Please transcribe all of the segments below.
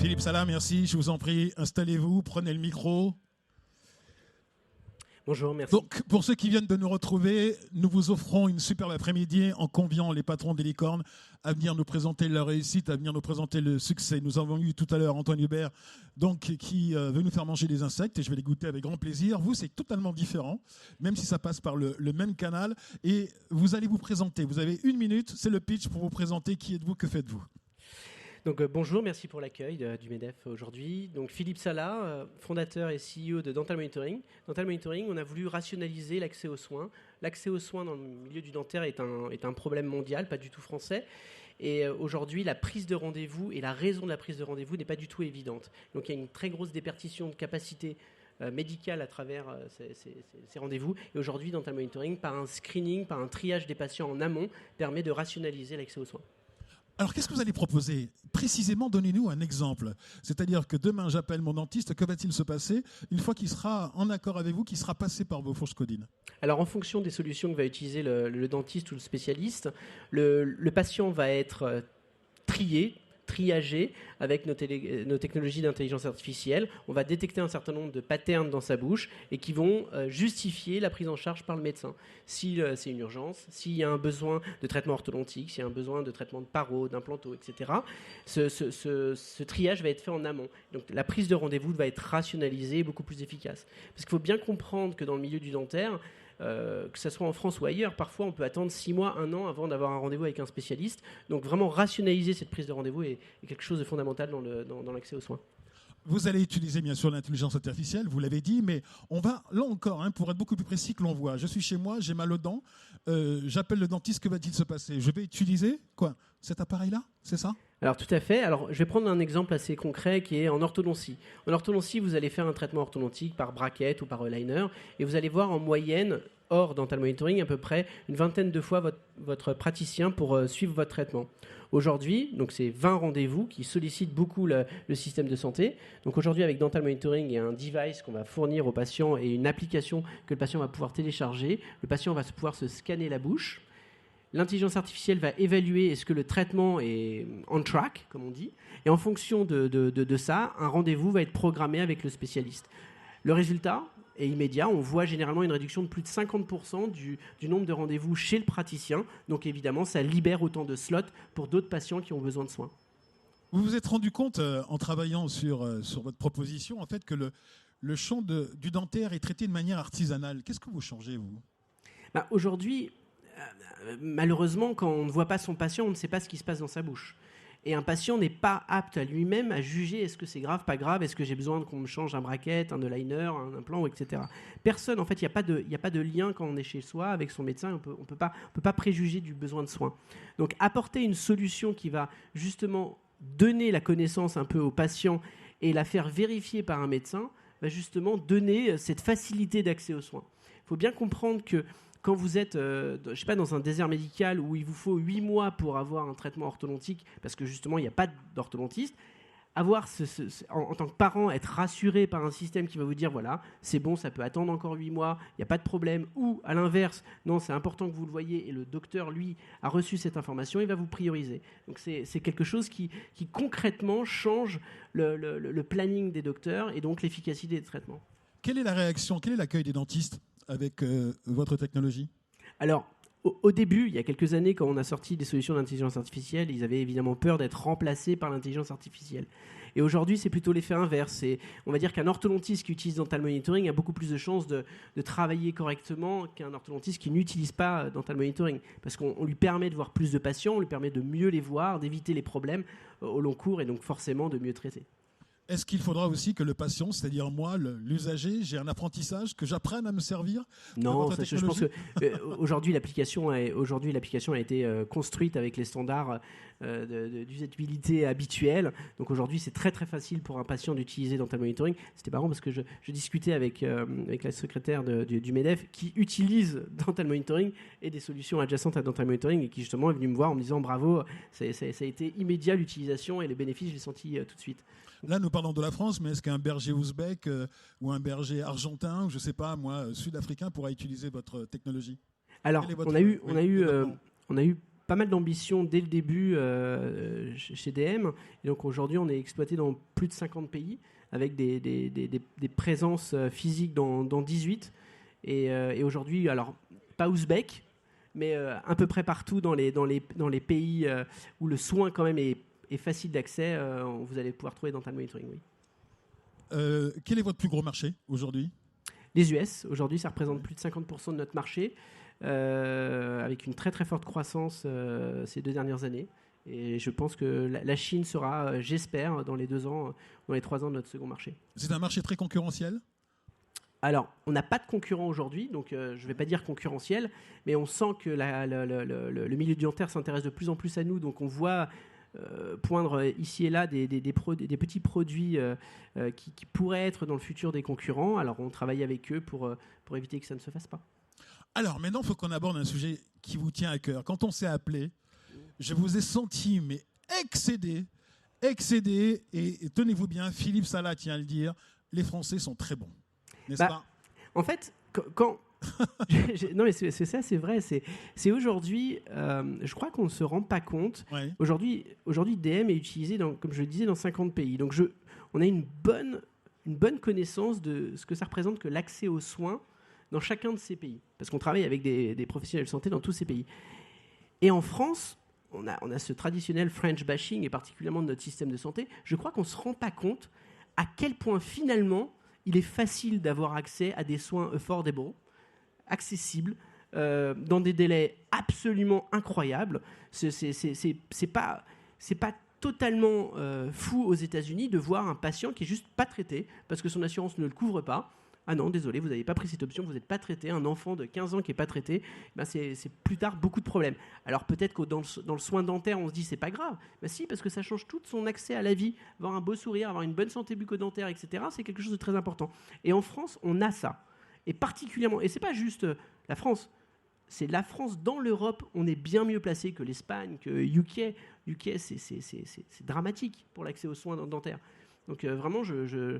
Philippe Salah, merci. Je vous en prie, installez-vous, prenez le micro. Bonjour, merci. Donc, pour ceux qui viennent de nous retrouver, nous vous offrons une superbe après-midi en conviant les patrons des licornes à venir nous présenter leur réussite, à venir nous présenter le succès. Nous avons eu tout à l'heure Antoine Hubert donc, qui veut nous faire manger des insectes et je vais les goûter avec grand plaisir. Vous, c'est totalement différent, même si ça passe par le même canal. Et vous allez vous présenter. Vous avez 1 minute, c'est le pitch pour vous présenter. Qui êtes-vous, que faites-vous ? Donc bonjour, merci pour l'accueil du MEDEF aujourd'hui. Donc Philippe Salah, fondateur et CEO de Dental Monitoring. Dental Monitoring, on a voulu rationaliser l'accès aux soins. L'accès aux soins dans le milieu du dentaire est un problème mondial, pas du tout français. Et aujourd'hui, la prise de rendez-vous et la raison de la prise de rendez-vous n'est pas du tout évidente. Donc il y a une très grosse déperdition de capacité médicale à travers ces rendez-vous. Et aujourd'hui, Dental Monitoring, par un screening, par un triage des patients en amont, permet de rationaliser l'accès aux soins. Alors, qu'est-ce que vous allez proposer ? Précisément, donnez-nous un exemple. C'est-à-dire que demain, j'appelle mon dentiste, que va-t-il se passer une fois qu'il sera en accord avec vous, qu'il sera passé par vos fourches codines ? Alors, en fonction des solutions que va utiliser le dentiste ou le spécialiste, le patient va être triagé avec nos technologies d'intelligence artificielle. On va détecter un certain nombre de patterns dans sa bouche et qui vont justifier la prise en charge par le médecin. Si c'est une urgence, s'il y a un besoin de traitement orthodontique, s'il y a un besoin de traitement de paro, d'implanto, etc., ce triage va être fait en amont. Donc la prise de rendez-vous va être rationalisée et beaucoup plus efficace. Parce qu'il faut bien comprendre que dans le milieu du dentaire, que ce soit en France ou ailleurs, parfois on peut attendre 6 mois, 1 an avant d'avoir un rendez-vous avec un spécialiste. Donc vraiment rationaliser cette prise de rendez-vous est quelque chose de fondamental dans l'accès aux soins. Vous allez utiliser bien sûr l'intelligence artificielle, vous l'avez dit, mais on va, là encore, pour être beaucoup plus précis, que l'on voit. Je suis chez moi, j'ai mal aux dents, j'appelle le dentiste, que va-t-il se passer ? Je vais utiliser quoi ? Cet appareil-là, c'est ça ? Alors tout à fait. Alors je vais prendre un exemple assez concret qui est en orthodontie. En orthodontie, vous allez faire un traitement orthodontique par bracket ou par liner et vous allez voir en moyenne, hors Dental Monitoring, à peu près une 20aine de fois votre praticien pour suivre votre traitement. Aujourd'hui, donc c'est 20 rendez-vous qui sollicitent beaucoup le système de santé. Donc aujourd'hui, avec Dental Monitoring, il y a un device qu'on va fournir au patient et une application que le patient va pouvoir télécharger. Le patient va pouvoir se scanner la bouche. L'intelligence artificielle va évaluer est-ce que le traitement est on track, comme on dit, et en fonction de ça, un rendez-vous va être programmé avec le spécialiste. Le résultat est immédiat. On voit généralement une réduction de plus de 50% du nombre de rendez-vous chez le praticien. Donc évidemment, ça libère autant de slots pour d'autres patients qui ont besoin de soins. Vous vous êtes rendu compte, en travaillant sur votre proposition, en fait, que le champ du dentaire est traité de manière artisanale. Qu'est-ce que vous changez, vous ? Aujourd'hui, malheureusement, quand on ne voit pas son patient, on ne sait pas ce qui se passe dans sa bouche. Et un patient n'est pas apte à lui-même à juger est-ce que c'est grave, pas grave, est-ce que j'ai besoin qu'on me change un bracket, un liner, un implant, etc. Personne, en fait, il n'y a pas de lien quand on est chez soi avec son médecin, on peut pas préjuger du besoin de soins. Donc apporter une solution qui va justement donner la connaissance un peu au patient et la faire vérifier par un médecin, va justement donner cette facilité d'accès aux soins. Il faut bien comprendre que quand vous êtes dans un désert médical où il vous faut 8 mois pour avoir un traitement orthodontique, parce que justement, il n'y a pas d'orthodontiste, avoir en tant que parent, être rassuré par un système qui va vous dire, voilà, c'est bon, ça peut attendre encore 8 mois, il n'y a pas de problème, ou à l'inverse, non, c'est important que vous le voyez, et le docteur, lui, a reçu cette information, il va vous prioriser. Donc c'est quelque chose qui concrètement change le planning des docteurs et donc l'efficacité des traitements. Quelle est la réaction, quel est l'accueil des dentistes avec votre technologie ? Alors, au début, il y a quelques années, quand on a sorti des solutions d'intelligence artificielle, ils avaient évidemment peur d'être remplacés par l'intelligence artificielle. Et aujourd'hui, c'est plutôt l'effet inverse. On va dire qu'un orthodontiste qui utilise Dental Monitoring a beaucoup plus de chances de travailler correctement qu'un orthodontiste qui n'utilise pas Dental Monitoring. Parce qu'on lui permet de voir plus de patients, on lui permet de mieux les voir, d'éviter les problèmes au long cours et donc forcément de mieux traiter. Est-ce qu'il faudra aussi que le patient, c'est-à-dire moi, l'usager, j'ai un apprentissage, que j'apprenne à me servir de votre technologie ? Je pense que aujourd'hui l'application a été construite avec les standards d'usabilité habituels. Donc aujourd'hui, c'est très très facile pour un patient d'utiliser Dental Monitoring. C'était marrant parce que je discutais avec la secrétaire du MEDEF qui utilise Dental Monitoring et des solutions adjacentes à Dental Monitoring et qui justement est venue me voir en me disant bravo, ça a été immédiat l'utilisation et les bénéfices, je l'ai senti tout de suite. Là, nous parlons de la France, mais est-ce qu'un berger ouzbek ou un berger argentin, ou je ne sais pas, moi, sud-africain, pourra utiliser votre technologie ? Alors, on a eu pas mal d'ambition dès le début chez DM. Et donc aujourd'hui, on est exploité dans plus de 50 pays avec des présences physiques dans 18. Et aujourd'hui, alors pas ouzbek, mais à peu près partout dans les pays où le soin quand même est facile d'accès, vous allez pouvoir trouver Dental Monitoring, oui. Quel est votre plus gros marché aujourd'hui ? Les US, aujourd'hui, ça représente plus de 50% de notre marché, avec une très très forte croissance ces 2 dernières années. Et je pense que la Chine sera, j'espère, dans les 3 ans, notre second marché. C'est un marché très concurrentiel ? Alors, on n'a pas de concurrent aujourd'hui, donc je ne vais pas dire concurrentiel, mais on sent que le milieu du dentaire s'intéresse de plus en plus à nous, donc on voit poindre ici et là des petits produits qui pourraient être dans le futur des concurrents. Alors, on travaille avec eux pour éviter que ça ne se fasse pas. Alors, maintenant, il faut qu'on aborde un sujet qui vous tient à cœur. Quand on s'est appelé, je vous ai senti, mais excédé, et tenez-vous bien, Philippe Salah tient à le dire, les Français sont très bons. N'est-ce pas ? En fait, quand non, mais c'est ça, c'est vrai. C'est aujourd'hui, je crois qu'on ne se rend pas compte. Ouais. Aujourd'hui, DM est utilisé, comme je le disais, dans 50 pays. Donc, on a une bonne connaissance de ce que ça représente que l'accès aux soins dans chacun de ces pays. Parce qu'on travaille avec des professionnels de santé dans tous ces pays. Et en France, on a ce traditionnel French bashing, et particulièrement de notre système de santé. Je crois qu'on ne se rend pas compte à quel point, finalement, il est facile d'avoir accès à des soins affordable, accessibles, dans des délais absolument incroyables. C'est pas totalement fou aux États-Unis de voir un patient qui est juste pas traité parce que son assurance ne le couvre pas. Ah non, désolé, vous n'avez pas pris cette option, vous n'êtes pas traité. Un enfant de 15 ans qui n'est pas traité, ben c'est plus tard beaucoup de problèmes. Alors peut-être que dans le soin dentaire, on se dit c'est pas grave. Ben si, parce que ça change tout son accès à la vie. Avoir un beau sourire, avoir une bonne santé bucco-dentaire, etc., c'est quelque chose de très important. Et en France, on a ça. Et particulièrement, et c'est pas juste la France, c'est la France dans l'Europe, on est bien mieux placé que l'Espagne, que UK. UK, c'est dramatique pour l'accès aux soins dentaires. Donc vraiment, je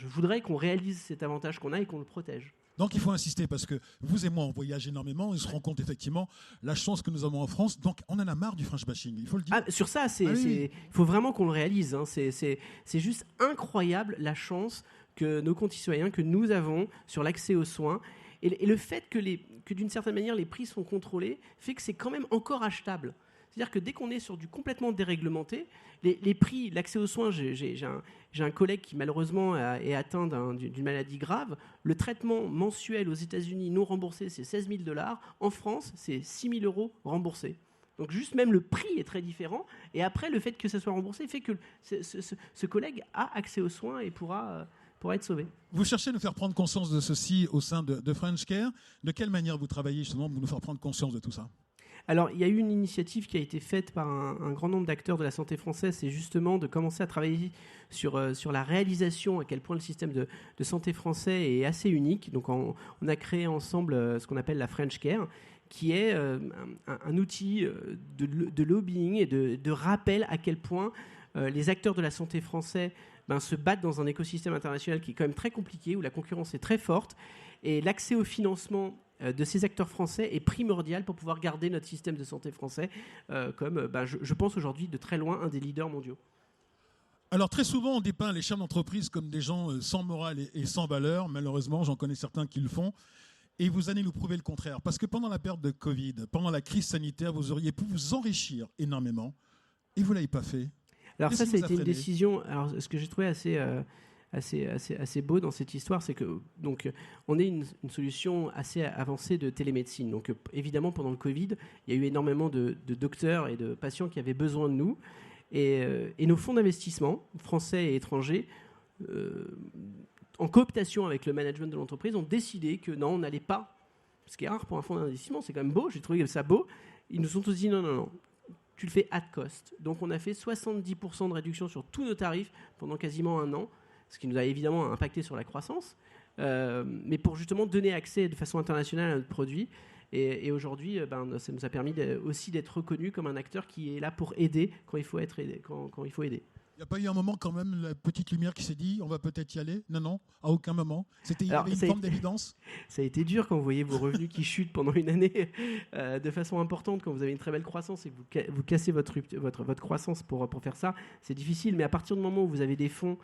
voudrais qu'on réalise cet avantage qu'on a et qu'on le protège. Donc il faut insister parce que vous et moi, on voyage énormément et on se rend compte effectivement la chance que nous avons en France. Donc on en a marre du French bashing, il faut le dire. Ah, sur ça, il faut vraiment qu'on le réalise. Hein. C'est juste incroyable la chance que nos concitoyens, que nous avons sur l'accès aux soins. Et le fait que d'une certaine manière les prix sont contrôlés fait que c'est quand même encore achetable. C'est-à-dire que dès qu'on est sur du complètement déréglementé, les prix, l'accès aux soins, j'ai un collègue qui malheureusement est atteint d'une maladie grave. Le traitement mensuel aux États-Unis non remboursé, c'est $16 000. En France, c'est 6 000 € remboursés. Donc juste même le prix est très différent. Et après, le fait que ça soit remboursé fait que ce collègue a accès aux soins et pourra être sauvé. Vous cherchez à nous faire prendre conscience de ceci au sein de French Care. De quelle manière vous travaillez justement pour nous faire prendre conscience de tout ça ? Alors, il y a eu une initiative qui a été faite par un grand nombre d'acteurs de la santé française, c'est justement de commencer à travailler sur la réalisation, à quel point le système de santé français est assez unique. Donc, on a créé ensemble ce qu'on appelle la French Care, qui est un outil de lobbying et de rappel à quel point les acteurs de la santé français se battent dans un écosystème international qui est quand même très compliqué, où la concurrence est très forte, et l'accès au financement de ces acteurs français est primordial pour pouvoir garder notre système de santé français comme, je pense aujourd'hui, de très loin, un des leaders mondiaux. Alors très souvent, on dépeint les chefs d'entreprise comme des gens sans morale et sans valeur. Malheureusement, j'en connais certains qui le font. Et vous allez nous prouver le contraire. Parce que pendant la période de Covid, pendant la crise sanitaire, vous auriez pu vous enrichir énormément. Et vous ne l'avez pas fait. Alors ça a été une décision. Alors, ce que j'ai trouvé assez beau dans cette histoire, c'est que donc on est une solution assez avancée de télémédecine. Donc évidemment pendant le Covid, il y a eu énormément de docteurs et de patients qui avaient besoin de nous, et nos fonds d'investissement français et étrangers, en cooptation avec le management de l'entreprise, ont décidé que non, on n'allait pas. Ce qui est rare pour un fonds d'investissement, c'est quand même beau. J'ai trouvé ça beau. Ils nous ont tous dit non. Tu le fais at cost. Donc on a fait 70% de réduction sur tous nos tarifs pendant quasiment un an, ce qui nous a évidemment impacté sur la croissance, mais pour justement donner accès de façon internationale à notre produit. Et aujourd'hui, ça nous a permis aussi d'être reconnus comme un acteur qui est là pour aider quand il faut aider. Il n'y a pas eu un moment quand même, la petite lumière qui s'est dit, on va peut-être y aller? Non, à aucun moment. Il y avait une forme d'évidence. Ça a été dur quand vous voyez vos revenus qui chutent pendant une année de façon importante, quand vous avez une très belle croissance et que vous cassez votre croissance pour faire ça. C'est difficile, mais à partir du moment où vous avez des fonds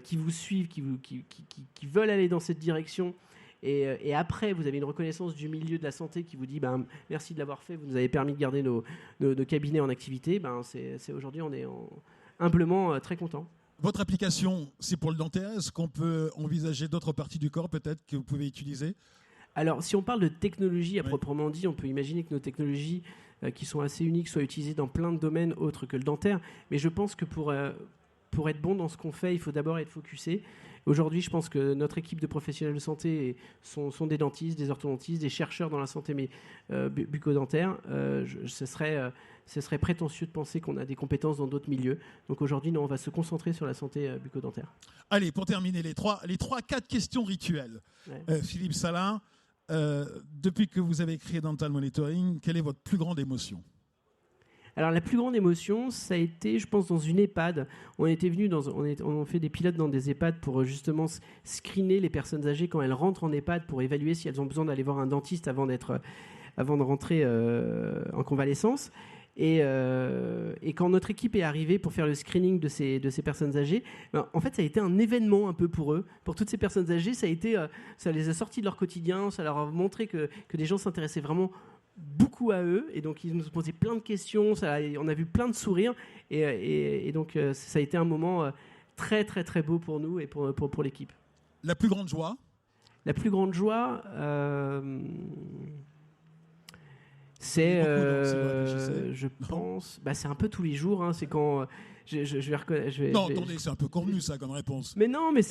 qui vous suivent, qui veulent aller dans cette direction, et après, vous avez une reconnaissance du milieu de la santé qui vous dit merci de l'avoir fait, vous nous avez permis de garder nos cabinets en activité. C'est aujourd'hui, on est humblement très content. Votre application, c'est pour le dentaire. Est-ce qu'on peut envisager d'autres parties du corps peut-être que vous pouvez utiliser? Alors, si on parle de technologie à proprement dit, on peut imaginer que nos technologies qui sont assez uniques soient utilisées dans plein de domaines autres que le dentaire. Mais je pense que pour être bon dans ce qu'on fait, il faut d'abord être focusé. Aujourd'hui, je pense que notre équipe de professionnels de santé sont des dentistes, des orthodontistes, des chercheurs dans la santé bucco-dentaire. Ce serait prétentieux de penser qu'on a des compétences dans d'autres milieux. Donc aujourd'hui, non, on va se concentrer sur la santé bucco-dentaire. Allez, pour terminer, les 3-4 questions rituelles. Ouais. Philippe Salin, depuis que vous avez créé Dental Monitoring, quelle est votre plus grande émotion? Alors la plus grande émotion, ça a été, je pense, dans une EHPAD. On fait des pilotes dans des EHPAD pour justement screener les personnes âgées quand elles rentrent en EHPAD pour évaluer si elles ont besoin d'aller voir un dentiste avant de rentrer en convalescence. Et quand notre équipe est arrivée pour faire le screening de ces personnes âgées, en fait, ça a été un événement un peu pour eux. Pour toutes ces personnes âgées, ça les a sortis de leur quotidien, ça leur a montré que des gens s'intéressaient vraiment beaucoup à eux, et donc ils nous ont posé plein de questions, on a vu plein de sourires, et donc ça a été un moment très très très beau pour nous et pour l'équipe. La plus grande joie? La plus grande joie, c'est, je pense, c'est un peu tous les jours, c'est quand... Attendez, c'est un peu convenu ça comme réponse. Mais non, mais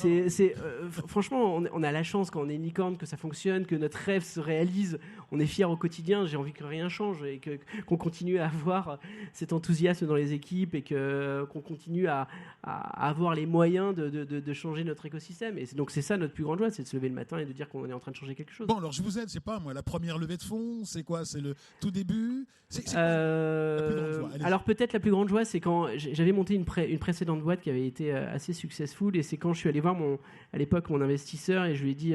franchement, on a la chance quand on est une licorne que ça fonctionne, que notre rêve se réalise. On est fiers au quotidien. J'ai envie que rien change et qu'on continue à avoir cet enthousiasme dans les équipes et qu'on continue à avoir les moyens de changer notre écosystème. Et donc c'est ça notre plus grande joie, c'est de se lever le matin et de dire qu'on est en train de changer quelque chose. Bon, alors je vous aide, c'est pas moi, la première levée de fonds, c'est quoi? C'est le tout début? C'est quoi la plus grande joie? Alors peut-être la plus grande joie, c'est quand j'avais monté une précédente boîte qui avait été assez successful, et c'est quand je suis allé voir à l'époque mon investisseur et je lui ai dit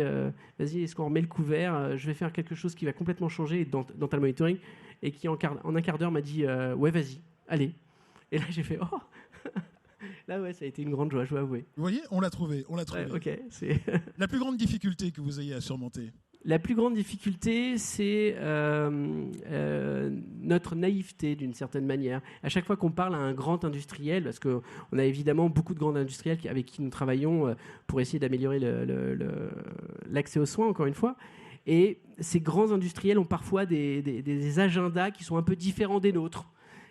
vas-y, est-ce qu'on remet le couvert, je vais faire quelque chose qui va complètement changer dans Dental Monitoring, et qui en un quart d'heure m'a dit ouais, vas-y, allez. Et là j'ai fait oh là ouais, ça a été une grande joie, je dois avouer. Vous voyez, on l'a trouvé. Ouais, ok, La plus grande difficulté que vous ayez à surmonter? La plus grande difficulté, c'est notre naïveté, d'une certaine manière. À chaque fois qu'on parle à un grand industriel, parce qu'on a évidemment beaucoup de grands industriels avec qui nous travaillons pour essayer d'améliorer l'accès aux soins, encore une fois, et ces grands industriels ont parfois des agendas qui sont un peu différents des nôtres,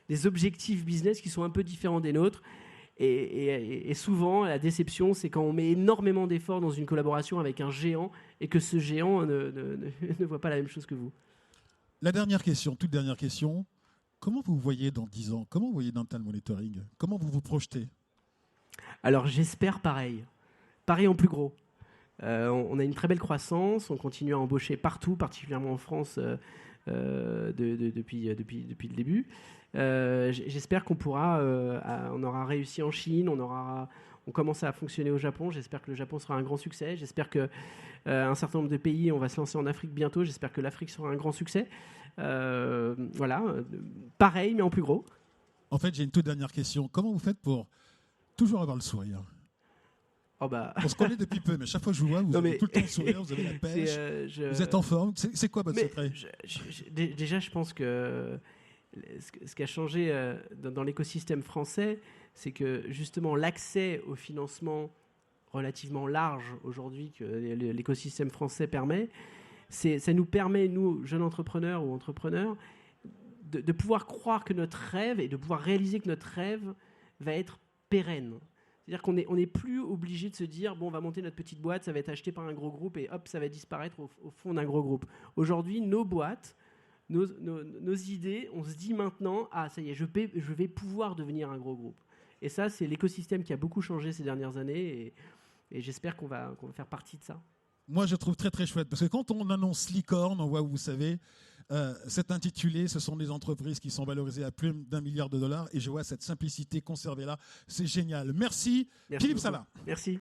des objectifs business qui sont un peu différents des nôtres. Et souvent, la déception, c'est quand on met énormément d'efforts dans une collaboration avec un géant et que ce géant ne voit pas la même chose que vous. La dernière question, toute dernière question. Comment vous voyez dans 10 ans? Comment vous voyez Dental Monitoring? Comment vous vous projetez? Alors, j'espère pareil. Pareil en plus gros. On a une très belle croissance. On continue à embaucher partout, particulièrement en France depuis le début. J'espère qu'on on aura réussi en Chine, on commence à fonctionner au Japon. J'espère que le Japon sera un grand succès. J'espère que un certain nombre de pays, on va se lancer en Afrique bientôt. J'espère que l'Afrique sera un grand succès. Voilà, pareil mais en plus gros. En fait, j'ai une toute dernière question. Comment vous faites pour toujours avoir le sourire? On se connaît depuis peu, mais chaque fois que je vous vois, vous avez tout le temps le sourire, vous avez la pêche, vous êtes en forme. C'est quoi votre secret? Déjà, je pense que ce qui a changé dans l'écosystème français, c'est que justement l'accès au financement relativement large aujourd'hui que l'écosystème français permet, ça nous permet, nous, jeunes entrepreneurs ou entrepreneurs, de pouvoir croire que notre rêve et de pouvoir réaliser que notre rêve va être pérenne. C'est-à-dire qu'on n'est plus obligé de se dire bon, on va monter notre petite boîte, ça va être acheté par un gros groupe et hop, ça va disparaître au fond d'un gros groupe. Aujourd'hui, nos boîtes, nos idées, on se dit maintenant ça y est, je vais pouvoir devenir un gros groupe. Et ça, c'est l'écosystème qui a beaucoup changé ces dernières années, et j'espère qu'on va faire partie de ça. Moi, je trouve très très chouette, parce que quand on annonce licorne, on voit, vous savez, C'est intitulé, ce sont des entreprises qui sont valorisées à plus d'1 milliard de dollars et je vois cette simplicité conservée là, c'est génial. Merci Philippe Sala. Merci.